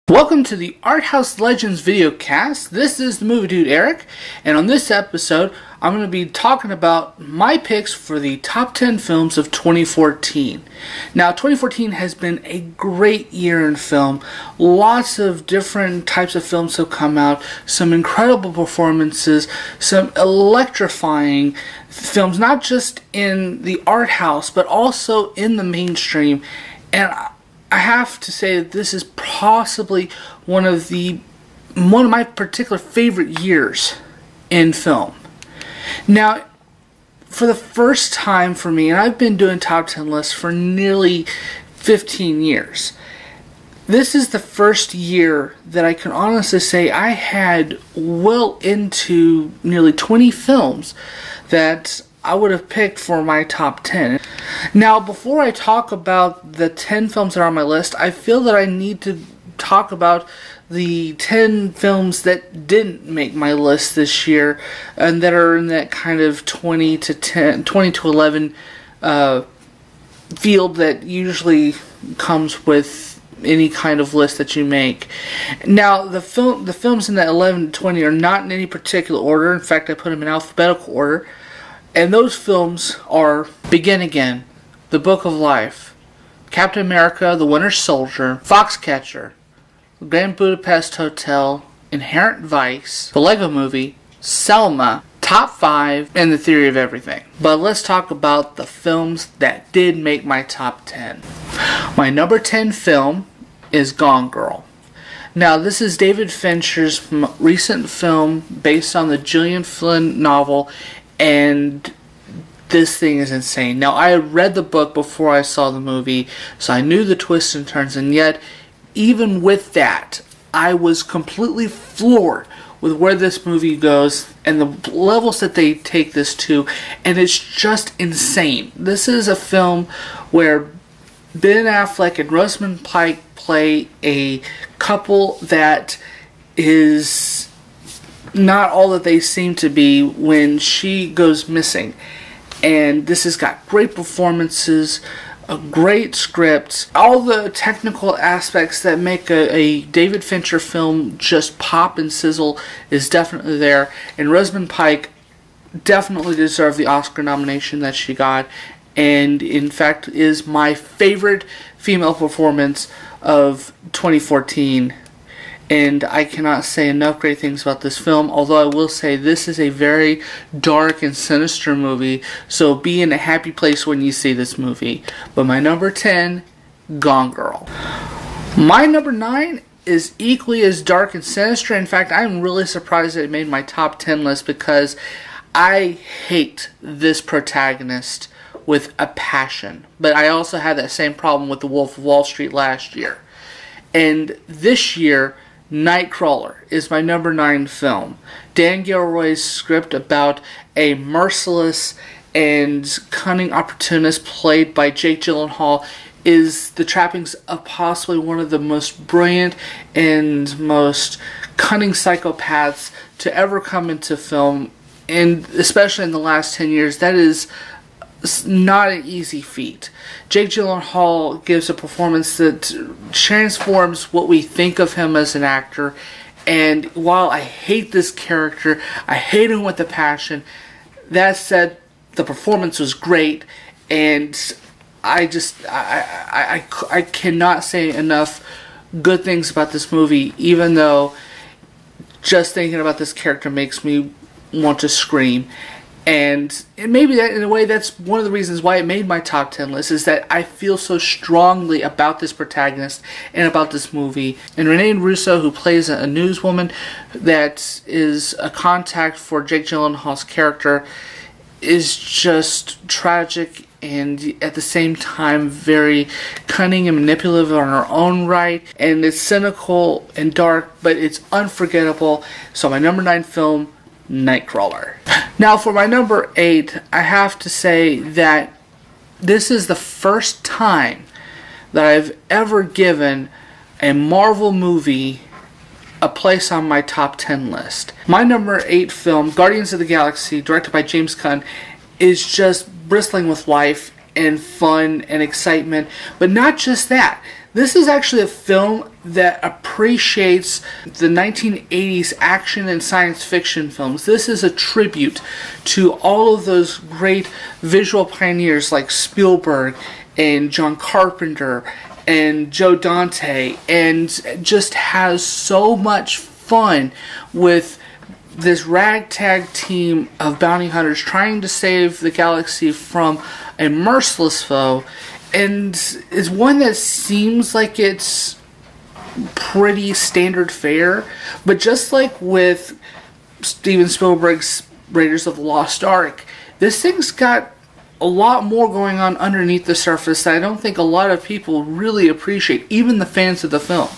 Welcome to the Arthouse Legends videocast. This is the Movie Dude Eric, and on this episode, I'm going to be talking about my picks for the top 10 films of 2014. Now, 2014 has been a great year in film. Lots of different types of films have come out, some incredible performances, some electrifying films, not just in the art house, but also in the mainstream. And I have to say that this is possibly one of my particular favorite years in film. Now, for the first time for me, and I've been doing top 10 lists for nearly 15 years, this is the first year that I can honestly say I had well into nearly 20 films that I would have picked for my top 10. Now, before I talk about the 10 films that are on my list, I feel that I need to talk about the 10 films that didn't make my list this year and that are in that kind of 20 to 11 field that usually comes with any kind of list that you make. Now, the films in that 11 to 20 are not in any particular order. In fact, I put them in alphabetical order. And those films are Begin Again, The Book of Life, Captain America, The Winter Soldier, Foxcatcher, Grand Budapest Hotel, Inherent Vice, The Lego Movie, Selma, Top 5, and The Theory of Everything. But let's talk about the films that did make my top 10. My number 10 film is Gone Girl. Now, this is David Fincher's recent film based on the Gillian Flynn novel, and this thing is insane. Now, I had read the book before I saw the movie, so I knew the twists and turns, and yet, even with that, I was completely floored with where this movie goes and the levels that they take this to, and it's just insane. This is a film where Ben Affleck and Rosamund Pike play a couple that is not all that they seem to be when she goes missing. And this has got great performances, a great script, all the technical aspects that make a David Fincher film just pop and sizzle is definitely there. And Rosamund Pike definitely deserved the Oscar nomination that she got, and in fact is my favorite female performance of 2014. And I cannot say enough great things about this film, although I will say this is a very dark and sinister movie, so be in a happy place when you see this movie. But my number 10, Gone Girl. My number 9 is equally as dark and sinister. In fact, I'm really surprised that it made my top 10 list because I hate this protagonist with a passion. But I also had that same problem with The Wolf of Wall Street last year. And this year, Nightcrawler is my number 9 film. Dan Gilroy's script about a merciless and cunning opportunist played by Jake Gyllenhaal is the trappings of possibly one of the most brilliant and most cunning psychopaths to ever come into film, and especially in the last 10 years. That is not an easy feat. Jake Gyllenhaal gives a performance that transforms what we think of him as an actor, and while I hate this character, I hate him with a passion. That said, the performance was great, and I cannot say enough good things about this movie, even though just thinking about this character makes me want to scream. And maybe that, in a way, that's one of the reasons why it made my top 10 list, is that I feel so strongly about this protagonist and about this movie. And Renee Russo, who plays a newswoman that is a contact for Jake Gyllenhaal's character, is just tragic and at the same time very cunning and manipulative on her own right. And it's cynical and dark, but it's unforgettable. So my number 9 film, Nightcrawler. Now, for my number 8, I have to say that this is the first time that I've ever given a Marvel movie a place on my top 10 list. My number 8 film, Guardians of the Galaxy, directed by James Gunn, is just bristling with life and fun and excitement. But not just that. This is actually a film that appreciates the 1980s action and science fiction films. This is a tribute to all of those great visual pioneers like Spielberg and John Carpenter and Joe Dante, and just has so much fun with this ragtag team of bounty hunters trying to save the galaxy from a merciless foe. And it's one that seems like it's pretty standard fare, but just like with Steven Spielberg's Raiders of the Lost Ark, this thing's got a lot more going on underneath the surface that I don't think a lot of people really appreciate, even the fans of the film.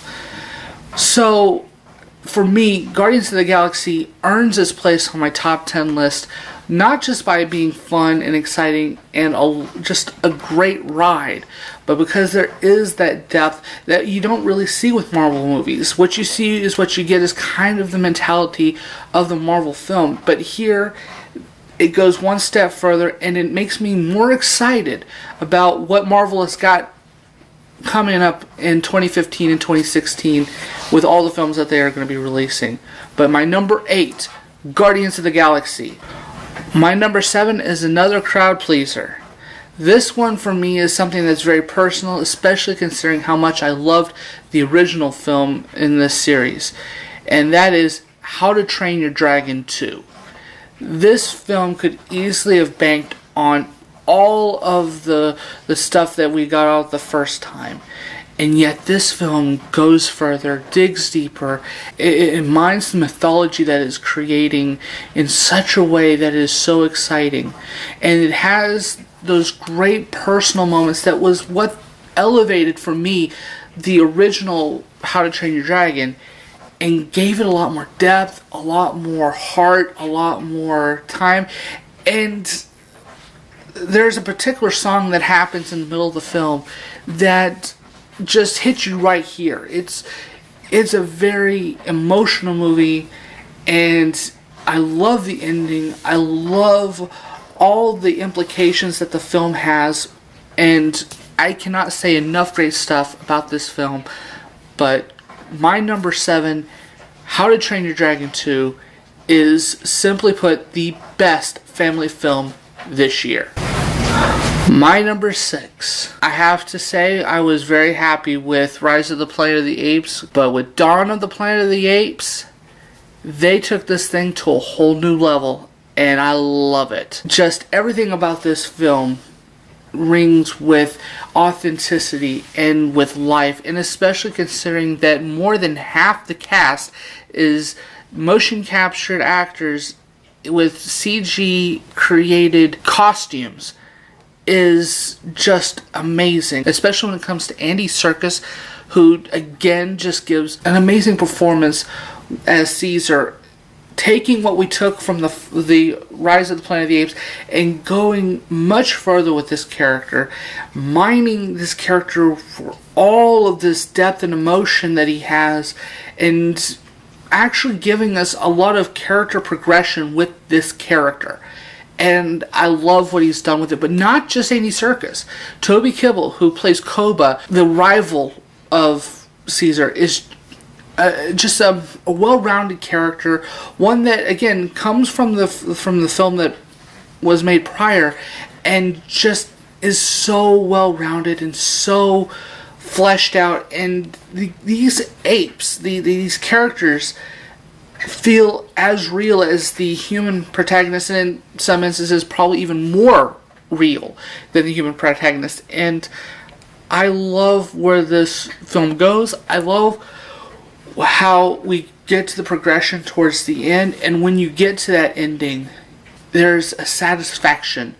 So, for me, Guardians of the Galaxy earns its place on my top 10 list, not just by being fun and exciting and just a great ride, but because there is that depth that you don't really see with Marvel movies. What you see is what you get, is kind of the mentality of the Marvel film. But here, it goes one step further, and it makes me more excited about what Marvel has got coming up in 2015 and 2016 with all the films that they are going to be releasing. But my number 8, Guardians of the Galaxy. My number 7 is another crowd pleaser. This one for me is something that's very personal, especially considering how much I loved the original film in this series. And that is How to Train Your Dragon 2. This film could easily have banked on all of the stuff that we got out the first time. And yet this film goes further, digs deeper. It mines the mythology that it's creating in such a way that is so exciting. And it has those great personal moments that was what elevated for me the original How to Train Your Dragon, and gave it a lot more depth, a lot more heart, a lot more time. And there's a particular song that happens in the middle of the film that just hits you right here. It's a very emotional movie, and I love the ending. I love all the implications that the film has, and I cannot say enough great stuff about this film. But my number 7, How to Train Your Dragon 2, is simply put the best family film this year. My number 6. I have to say I was very happy with Rise of the Planet of the Apes, but with Dawn of the Planet of the Apes, they took this thing to a whole new level, and I love it. Just everything about this film rings with authenticity and with life, and especially considering that more than half the cast is motion captured actors with CG created costumes, is just amazing, especially when it comes to Andy Serkis, who again just gives an amazing performance as Caesar, taking what we took from the Rise of the Planet of the Apes and going much further with this character, mining this character for all of this depth and emotion that he has, and actually giving us a lot of character progression with this character. And I love what he's done with it. But not just Andy Serkis. Toby Kebbell, who plays Koba, the rival of Caesar, is just a well-rounded character. One that, again, comes from the film that was made prior, and just is so well-rounded and so fleshed out. And these apes, these characters, feel as real as the human protagonist, and in some instances probably even more real than the human protagonist. And I love where this film goes. I love how we get to the progression towards the end, and when you get to that ending, there's a satisfaction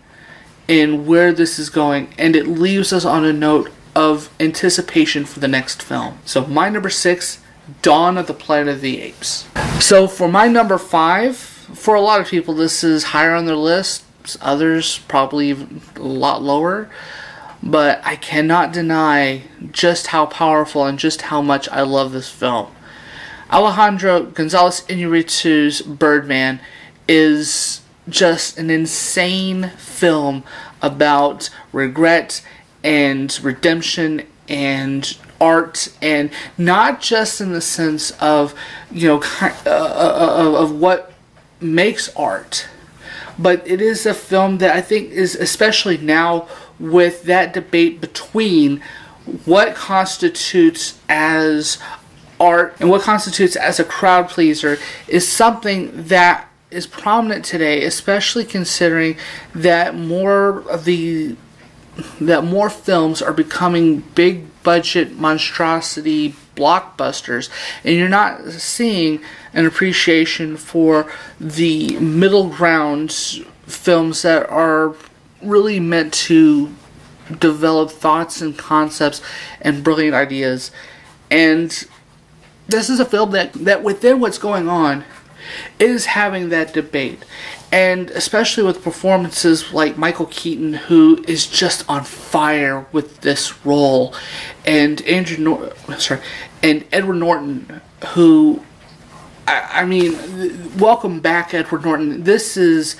in where this is going, and it leaves us on a note of anticipation for the next film. So my number 6, Dawn of the Planet of the Apes. So for my number 5, for a lot of people this is higher on their list, others probably even a lot lower, but I cannot deny just how powerful and just how much I love this film. Alejandro Gonzalez Iñárritu's Birdman is just an insane film about regret and redemption and art, and not just in the sense of, you know, of what makes art, but it is a film that I think is, especially now with that debate between what constitutes as art and what constitutes as a crowd pleaser, is something that is prominent today, especially considering that more films are becoming big budget monstrosity blockbusters, and you're not seeing an appreciation for the middle ground films that are really meant to develop thoughts and concepts and brilliant ideas. And this is a film that within what's going on is having that debate, and especially with performances like Michael Keaton, who is just on fire with this role, and and Edward Norton, who, I mean, welcome back, Edward Norton. This is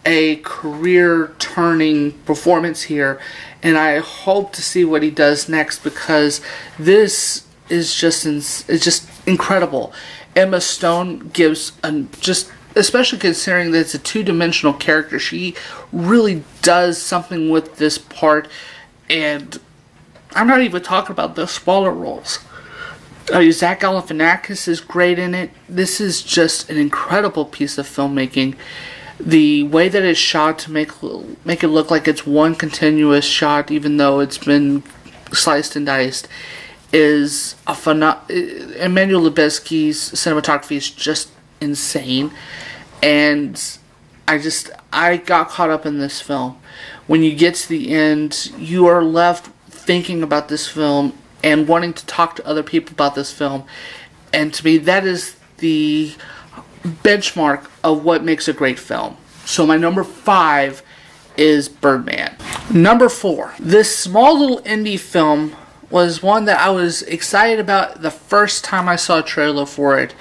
a career-turning performance here, and I hope to see what he does next, because this is just incredible. Emma Stone gives especially considering that it's a two-dimensional character, she really does something with this part, and I'm not even talking about the smaller roles. Zach Galifianakis is great in it. This is just an incredible piece of filmmaking. The way that it's shot to make it look like it's one continuous shot, even though it's been sliced and diced, is a Emmanuel Lubezki's cinematography is just insane, and I got caught up in this film. When you get to the end, you are left thinking about this film and wanting to talk to other people about this film, and to me that is the benchmark of what makes a great film. So my number 5 is Birdman. Number 4, this small little indie film was one that I was excited about the first time I saw a trailer for it.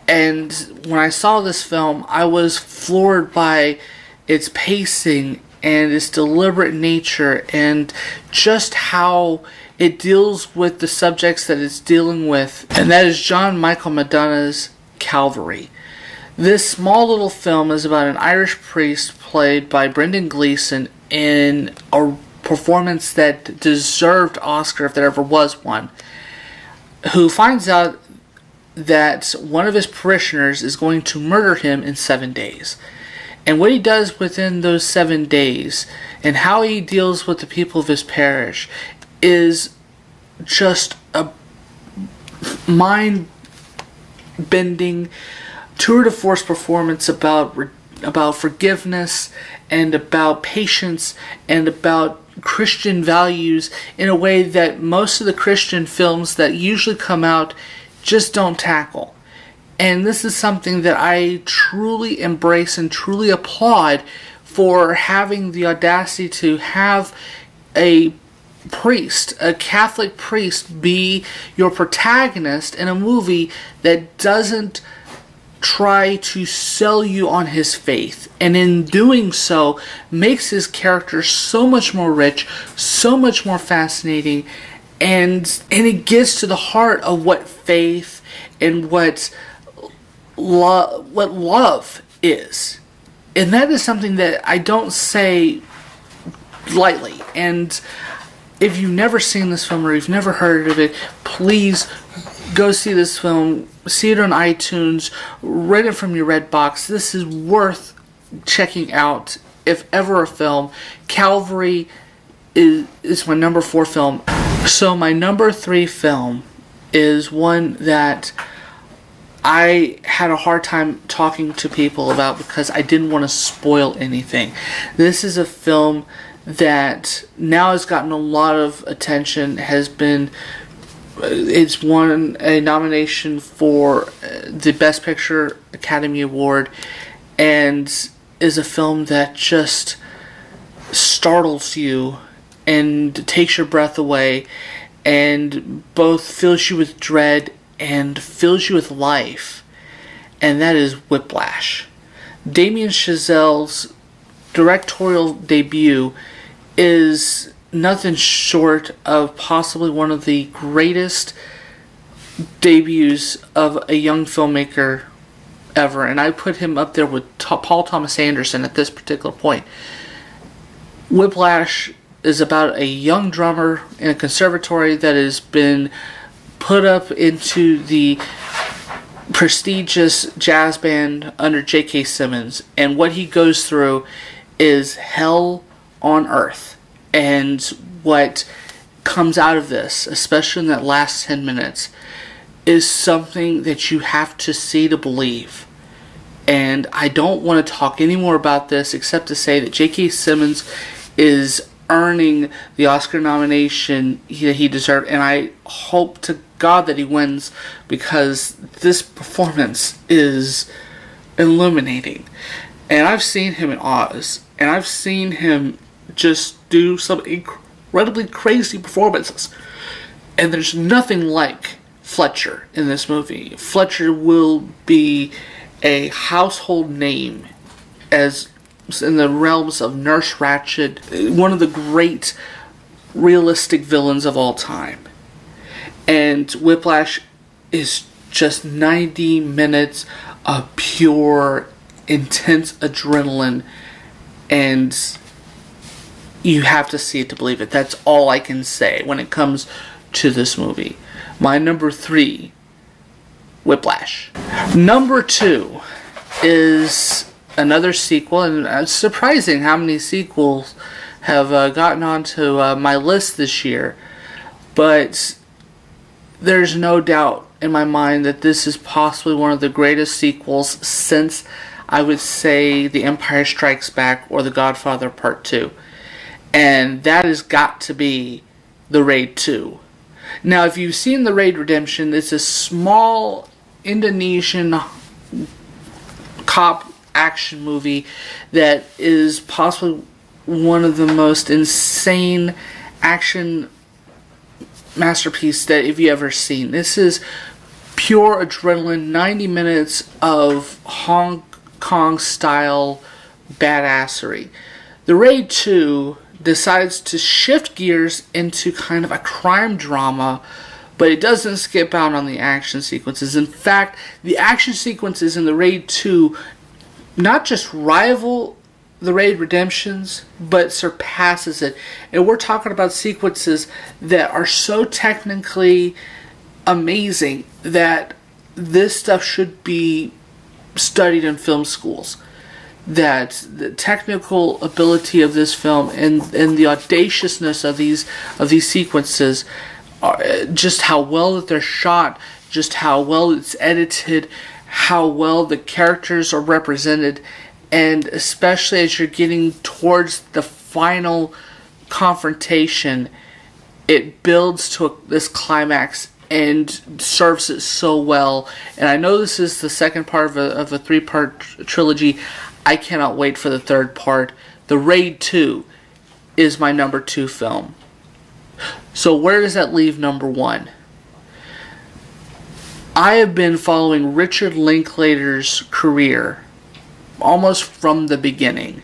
And when I saw this film, I was floored by its pacing and its deliberate nature, and just how it deals with the subjects that it's dealing with. And that is John Michael Madonna's Calvary. This small little film is about an Irish priest played by Brendan Gleeson in a performance that deserved Oscar if there ever was one, who finds out that one of his parishioners is going to murder him in 7 days. And what he does within those 7 days, and how he deals with the people of his parish, is just a mind-bending tour de force performance about forgiveness, and about patience, and about Christian values in a way that most of the Christian films that usually come out just don't tackle. And this is something that I truly embrace and truly applaud, for having the audacity to have a priest, a Catholic priest, be your protagonist in a movie that doesn't try to sell you on his faith, and in doing so makes his character so much more rich, so much more fascinating, and it gets to the heart of what faith and what love is. And that is something that I don't say lightly. And if you've never seen this film, or you've never heard of it, please go see this film. See it on iTunes. Rent it from your Redbox. This is worth checking out, if ever a film. Calvary is my number 4 film. So my number 3 film is one that I had a hard time talking to people about, because I didn't want to spoil anything. This is a film that now has gotten a lot of attention, it's won a nomination for the Best Picture Academy Award, and is a film that just startles you and takes your breath away, and both fills you with dread and fills you with life, and that is Whiplash. Damien Chazelle's directorial debut is nothing short of possibly one of the greatest debuts of a young filmmaker ever, and I put him up there with Paul Thomas Anderson at this particular point. Whiplash is about a young drummer in a conservatory that has been put up into the prestigious jazz band under J.K. Simmons, and what he goes through is hell on earth. And what comes out of this, especially in that last 10 minutes, is something that you have to see to believe. And I don't want to talk any more about this except to say that J.K. Simmons is earning the Oscar nomination that he deserved, and I hope to God that he wins, because this performance is illuminating. And I've seen him in Oz, and I've seen him just do some incredibly crazy performances, and there's nothing like Fletcher in this movie. Fletcher will be a household name as in the realms of Nurse Ratched, one of the great realistic villains of all time. And Whiplash is just 90 minutes of pure, intense adrenaline, and you have to see it to believe it. That's all I can say when it comes to this movie. My number 3, Whiplash. Number 2 is another sequel, and it's surprising how many sequels have gotten onto my list this year, but there's no doubt in my mind that this is possibly one of the greatest sequels since, I would say, The Empire Strikes Back or The Godfather Part 2, and that has got to be The Raid 2. Now, if you've seen The Raid Redemption, it's a small Indonesian cop action movie that is possibly one of the most insane action masterpiece that if you ever seen. This is pure adrenaline, 90 minutes of Hong Kong style badassery. The Raid 2 decides to shift gears into kind of a crime drama, but it doesn't skip out on the action sequences. In fact, the action sequences in The Raid 2 not just rival The Raid Redemptions, but surpasses it. And we're talking about sequences that are so technically amazing that this stuff should be studied in film schools. That the technical ability of this film and the audaciousness of these sequences, just how well that they're shot, just how well it's edited, how well the characters are represented, and especially as you're getting towards the final confrontation, it builds to this climax and serves it so well. And I know this is the second part of a 3-part trilogy. I cannot wait for the third part. The Raid 2 is my number 2 film. So where does that leave number 1? I have been following Richard Linklater's career almost from the beginning.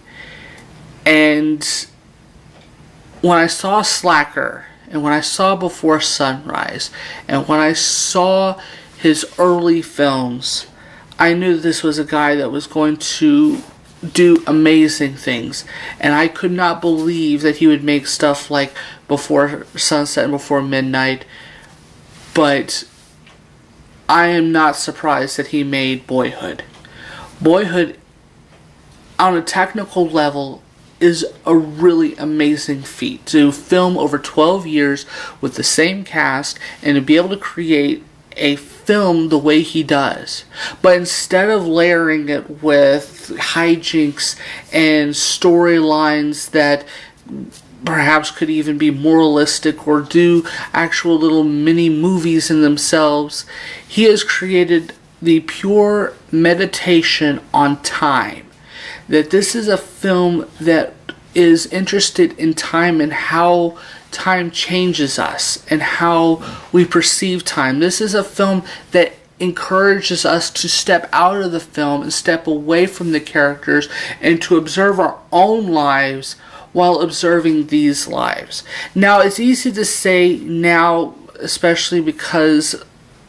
And when I saw Slacker, and when I saw Before Sunrise, and when I saw his early films, I knew this was a guy that was going to do amazing things. And I could not believe that he would make stuff like Before Sunset and Before Midnight. But I am not surprised that he made Boyhood. Boyhood, on a technical level, is a really amazing feat. To film over 12 years with the same cast and to be able to create a film the way he does. But instead of layering it with hijinks and storylines that perhaps could even be moralistic or do actual little mini movies in themselves, he has created the pure meditation on time. That this is a film that is interested in time and how time changes us and how we perceive time. This is a film that encourages us to step out of the film and step away from the characters and to observe our own lives while observing these lives. Now, it's easy to say now, especially because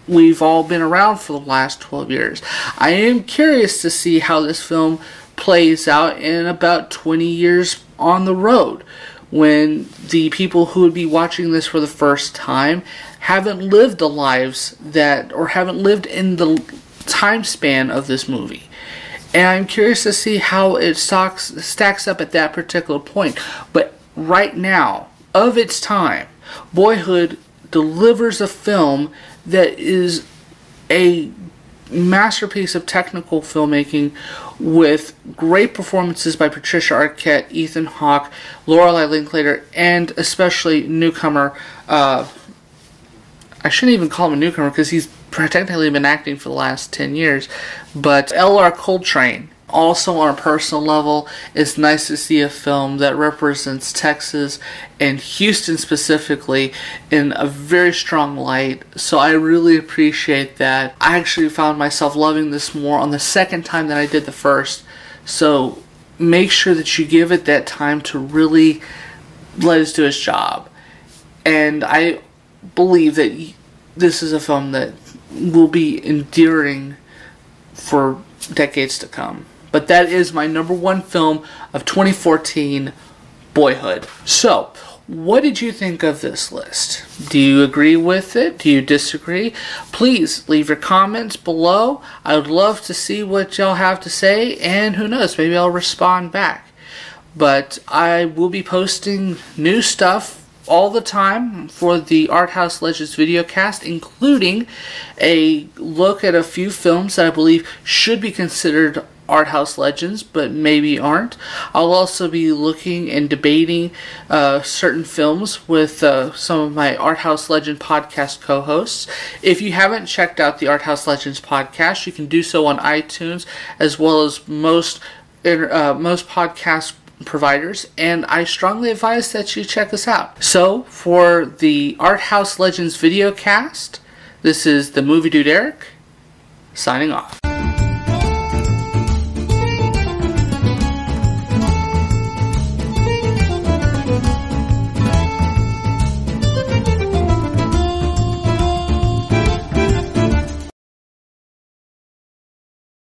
we've all been around for the last 12 years. I am curious to see how this film plays out in about 20 years on the road, when the people who would be watching this for the first time haven't lived the lives that, or haven't lived in the time span of this movie. And I'm curious to see how it stacks up at that particular point. But right now, of its time, Boyhood delivers a film that is a masterpiece of technical filmmaking, with great performances by Patricia Arquette, Ethan Hawke, Lorelai Linklater, and especially newcomer, I shouldn't even call him a newcomer because he's technically been acting for the last 10 years, but L.R. Coltrane. Also, on a personal level, it's nice to see a film that represents Texas and Houston specifically in a very strong light. So I really appreciate that. I actually found myself loving this more on the second time than I did the first. So make sure that you give it that time to really let it do its job. And I believe that this is a film that will be endearing for decades to come. But that is my number one film of 2014, Boyhood. So, what did you think of this list? Do you agree with it? Do you disagree? Please leave your comments below. I would love to see what y'all have to say, and who knows, maybe I'll respond back. But I will be posting new stuff all the time for the Arthouse Legends videocast, including a look at a few films that I believe should be considered Arthouse Legends, but maybe aren't. I'll also be looking and debating certain films with some of my Arthouse Legend podcast co-hosts. If you haven't checked out the Arthouse Legends podcast, you can do so on iTunes as well as most podcast providers, and I strongly advise that you check us out. So, for the Arthouse Legends videocast, this is the Movie Dude Eric, signing off.